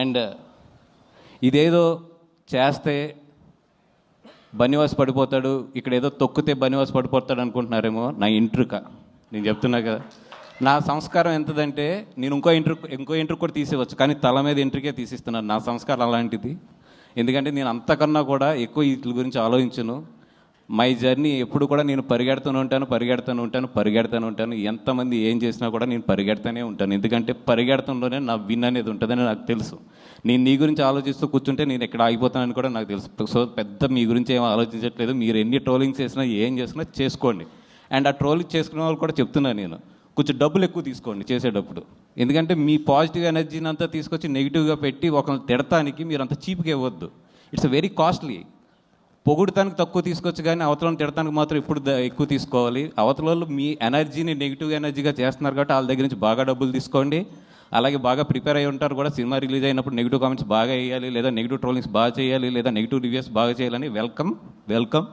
And ఇదేదో చేస్తే బనివాస్ పడిపోతాడు, ఇక్కడ ఏదో తొక్కితే బనివాస్ పడిపోతాడు అనుకుంటున్నారేమో. నా ఇంట్రుక నేను చెప్తున్నా కదా, నా సంస్కారం ఎంతదంటే నేను ఇంకో ఇంట్రుకు కూడా తీసేవచ్చు, కానీ తల మీద ఇంట్రుకే తీసిస్తున్నాను. నా సంస్కారం అలాంటిది. ఎందుకంటే నేను అంతకన్నా కూడా ఎక్కువ వీటి గురించి ఆలోచించను. మై జర్నీ ఎప్పుడు కూడా నేను పరిగెడుతూనే ఉంటాను. ఎంతమంది ఏం చేసినా కూడా నేను పరిగెడుతూనే ఉంటాను. ఎందుకంటే పరిగెడతంలోనే నా విన్ అనేది ఉంటుందని నాకు తెలుసు. నేను నీ గురించి ఆలోచిస్తూ కూర్చుంటే నేను ఎక్కడ ఆగిపోతానని కూడా నాకు తెలుసు. సో పెద్ద మీ గురించి ఏం ఆలోచించట్లేదు. మీరు ఎన్ని ట్రోలింగ్స్ చేసినా ఏం చేసినా చేసుకోండి. అండ్ ఆ ట్రోలింగ్ చేసుకునే వాళ్ళు కూడా చెప్తున్నాను నేను, కొంచెం డబ్బులు ఎక్కువ తీసుకోండి చేసేటప్పుడు. ఎందుకంటే మీ పాజిటివ్ ఎనర్జీని అంతా తీసుకొచ్చి నెగిటివ్గా పెట్టి ఒకరిని తిడటానికి మీరు అంత చీప్గా ఇవ్వద్దు. It's very costly. పొగుడుతానికి తక్కువ తీసుకోవచ్చు, కానీ అవతలను తిడటానికి మాత్రం ఇప్పుడు ఎక్కువ తీసుకోవాలి. అవతల మీ ఎనర్జీని నెగిటివ్ ఎనర్జీగా చేస్తున్నారు కాబట్టి వాళ్ళ దగ్గర నుంచి బాగా డబ్బులు తీసుకోండి. అలాగే బాగా ప్రిపేర్ అయి ఉంటారు కూడా. సినిమా రిలీజ్ అయినప్పుడు నెగిటివ్ కామెంట్స్ బాగా వేయాలి, లేదా నెగిటివ్ ట్రోలింగ్స్ బాగా చేయాలి, లేదా నెగిటివ్ రివ్యూస్ బాగా చేయాలని వెల్కమ్.